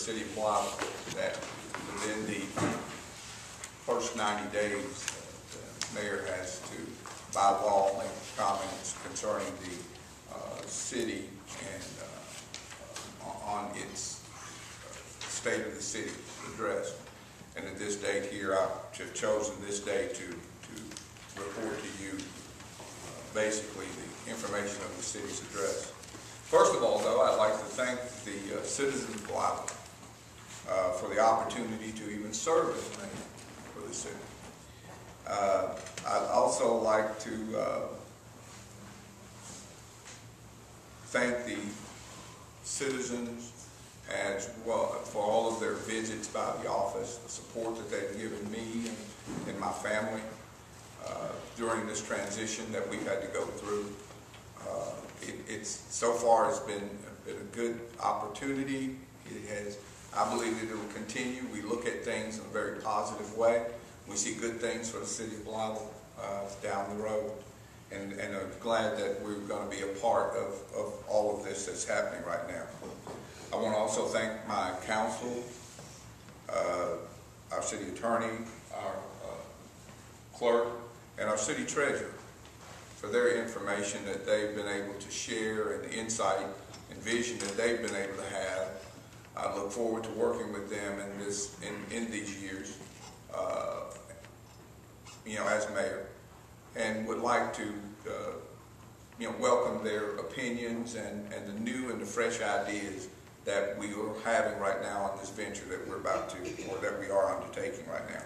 city of Blytheville that within the first 90 days, the mayor has to, by law, make comments concerning the city and on its state of the city address. And at this date here, I've chosen this day to report to you basically the information of the city's address. First of all, though, I'd like to thank the citizens of Blytheville for the opportunity to even serve as mayor for the city. I'd also like to thank the citizens as well for all of their visits by the office, the support that they've given me and my family during this transition that we've had to go through. It's so far has been a good opportunity. It has, I believe that it will continue. We look at things in a very positive way. We see good things for the city of Blytheville down the road, and I'm glad that we're going to be a part of all of this that's happening right now. I want to also thank my council, our city attorney, our clerk, and our city treasurer for their information that they've been able to share and the insight and vision that they've been able to have. I look forward to working with them in these years, as mayor, and would like to welcome their opinions and the new and the fresh ideas that we are having right now on this venture that we're about to, or that we are undertaking right now.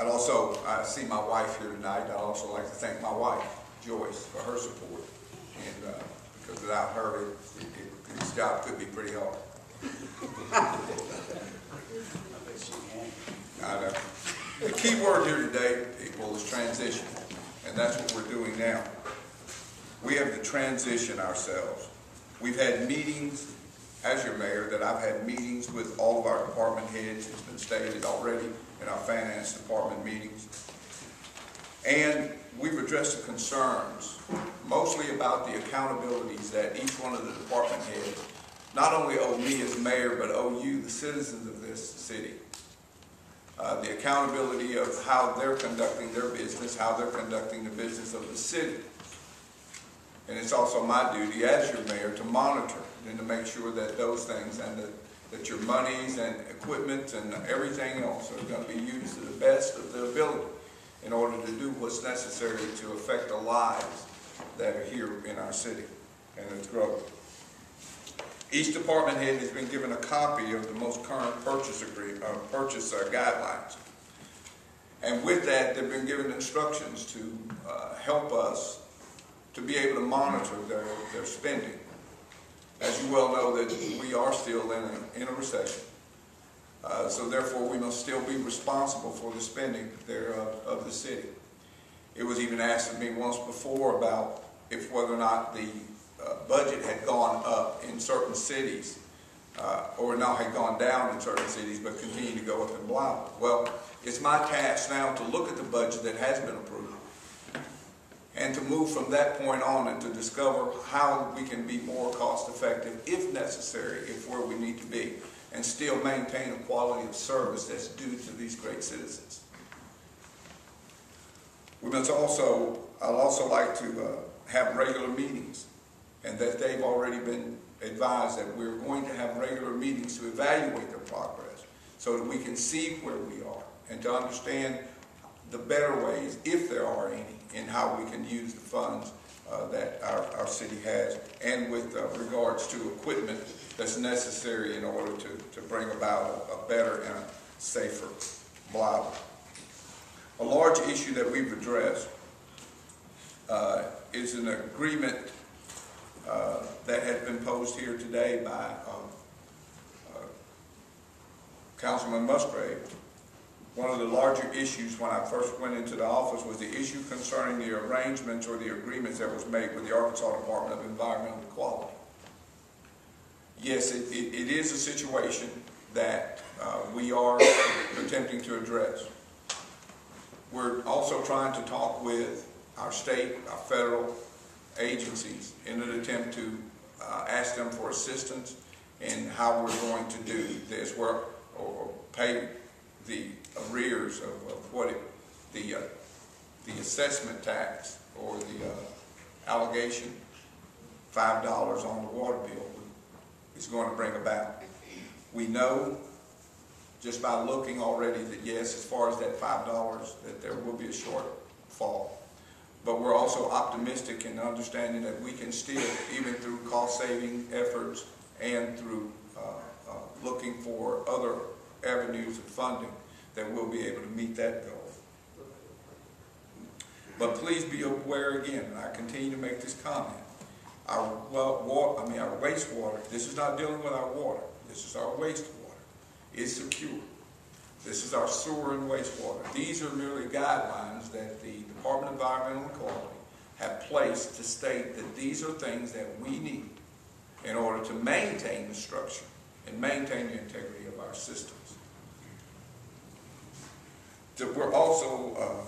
I see my wife here tonight. I'd also like to thank my wife, Joyce, for her support. And because without her, this job could be pretty hard. I know. The key word here today, people, is transition. And that's what we're doing now. We have to transition ourselves. We've had meetings, as your mayor, that I've had meetings with all of our department heads. It's been stated already in our finance department meetings. And we've addressed the concerns, mostly about the accountabilities that each one of the department heads not only owe me as mayor, but owe you, the citizens of this city. The accountability of how they're conducting their business, how they're conducting the business of the city. And it's also my duty as your mayor to monitor and to make sure that those things and that your monies and equipment and everything else are going to be used to the best of their ability in order to do what's necessary to affect the lives that are here in our city and its growth. Each department head has been given a copy of the most current purchase guidelines. And with that, they've been given instructions to help us to be able to monitor their spending. As you well know, that we are still in a recession. So therefore, we must still be responsible for the spending of the city. It was even asked of me once before about whether or not the budget had gone up in certain cities, or not had gone down in certain cities, but continued to go up in Blytheville. Well, it's my task now to look at the budget that has been approved and to move from that point on and to discover how we can be more cost effective, if necessary, if where we need to be, and still maintain a quality of service that's due to these great citizens. I'd also like to have regular meetings, and that they've already been advised that we're going to have regular meetings to evaluate the progress so that we can see where we are and to understand the better ways, if there are any, in how we can use the funds that our city has, and with regards to equipment that's necessary in order to bring about a better and a safer Blytheville. A large issue that we've addressed is an agreement that has been posed here today by Councilman Musgrave. One of the larger issues when I first went into the office was the issue concerning the arrangements or the agreements that was made with the Arkansas Department of Environmental Quality. Yes, it is a situation that we are attempting to address. We're also trying to talk with our state, our federal agencies in an attempt to ask them for assistance in how we're going to do this, or pay the arrears of what the assessment tax or the allegation, $5 on the water bill is going to bring about. We know just by looking already that yes, as far as that $5, that there will be a shortfall. But we're also optimistic in understanding that we can still, even through cost-saving efforts and through looking for other avenues of funding, that we'll be able to meet that goal. But please be aware again, and I continue to make this comment, our wastewater, this is not dealing with our water, this is our wastewater, is secure. This is our sewer and wastewater. These are merely guidelines that the Department of Environmental Quality have placed to state that these are things that we need in order to maintain the structure and maintain the integrity of our systems. We're also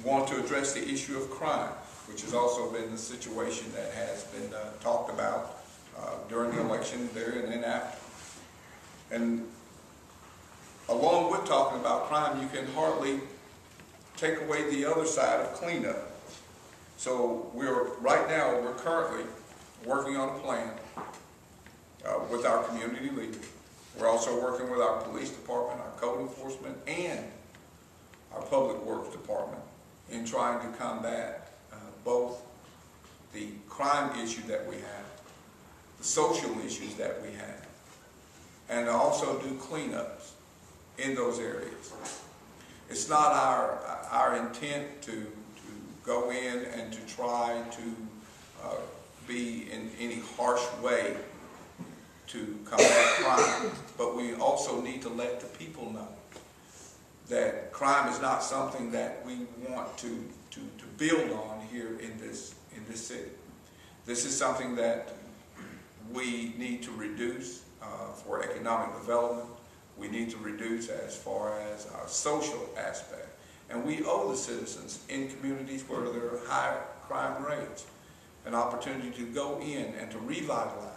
want to address the issue of crime, which has also been the situation that has been talked about during the election, there and then after. And along with talking about crime, you can hardly take away the other side of cleanup. So right now we're currently working on a plan with our community leaders. We're also working with our police department, our code enforcement, and our public works department in trying to combat both the crime issue that we have, the social issues that we have, and also do cleanups in those areas. It's not our intent to go in and to try to be in any harsh way to combat crime, but we also need to let the people know that crime is not something that we want to build on here in this city. This is something that we need to reduce for economic development. We need to reduce as far as our social aspect. And we owe the citizens in communities where there are high crime rates an opportunity to go in and to revitalize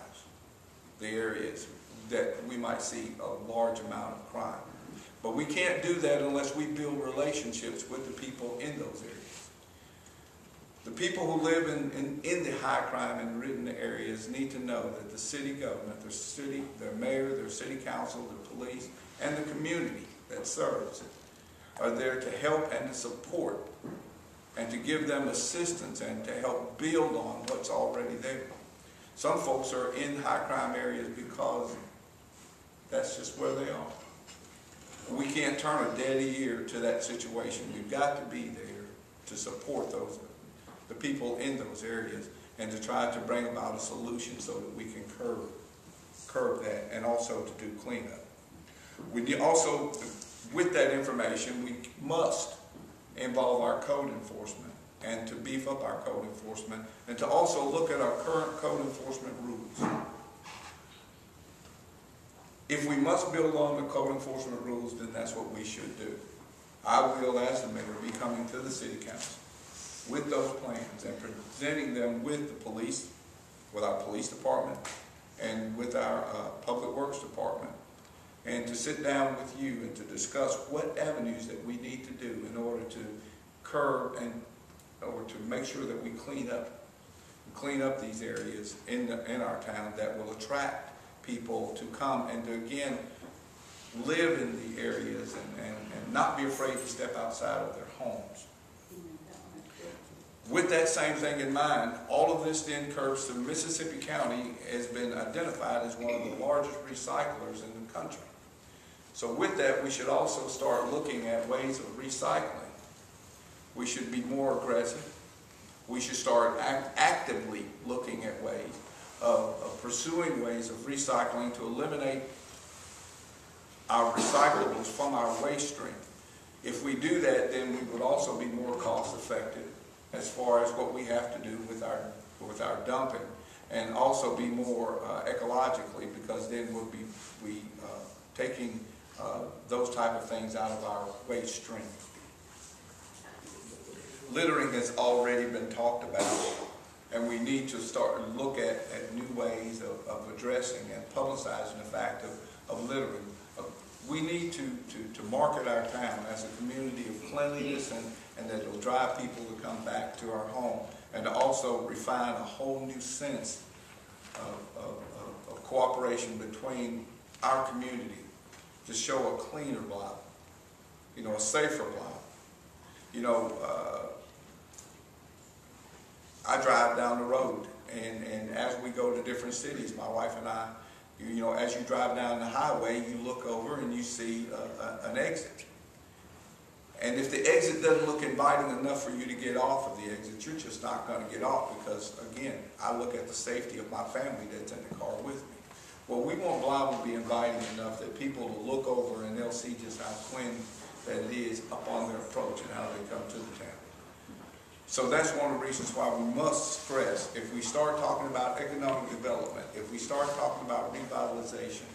the areas that we might see a large amount of crime. But we can't do that unless we build relationships with the people in those areas. The people who live in the high crime and ridden areas need to know that the city government, their mayor, their city council, the police, and the community that serves it are there to help and to support and to give them assistance and to help build on what's already there. Some folks are in high crime areas because that's just where they are. We can't turn a dead ear to that situation. We've got to be there to support the people in those areas and to try to bring about a solution so that we can curb that and also to do cleanup. We also, with that information, we must involve our code enforcement and to beef up our code enforcement and to also look at our current code enforcement rules. If we must build on the code enforcement rules, then that's what we should do. I will, as the mayor, be coming to the city council with those plans and presenting them with the police, with our police department, and with our public works department, and to sit down with you and to discuss what avenues that we need to do in order to curb and or to make sure that we clean up these areas in our town that will attract people to come and to again live in the areas and not be afraid to step outside of their homes. With that same thing in mind, all of this then curbs to Mississippi County has been identified as one of the largest recyclers in the country. So with that, we should also start looking at ways of recycling. We should be more aggressive. We should start actively looking at ways of pursuing ways of recycling to eliminate our recyclables from our waste stream. If we do that, then we would also be more cost effective as far as what we have to do with our dumping, and also be more ecologically, because then we'll be taking those type of things out of our waste stream. Littering has already been talked about, and we need to start look at new ways of addressing and publicizing the fact of littering. We need to market our town as a community of cleanliness, and that will drive people to come back to our home, and to also refine a whole new sense of cooperation between our community to show a cleaner Blytheville, you know, a safer Blytheville. You know, I drive down the road, and as we go to different cities, my wife and I, you know, as you drive down the highway, you look over and you see an exit. And if the exit doesn't look inviting enough for you to get off of the exit, you're just not going to get off, because, again, I look at the safety of my family that's in the car with me. Well, we want Blytheville to be inviting enough that people will look over and they'll see just how clean that it is upon their approach and how they come to the town. So that's one of the reasons why we must stress, if we start talking about economic development, if we start talking about revitalization,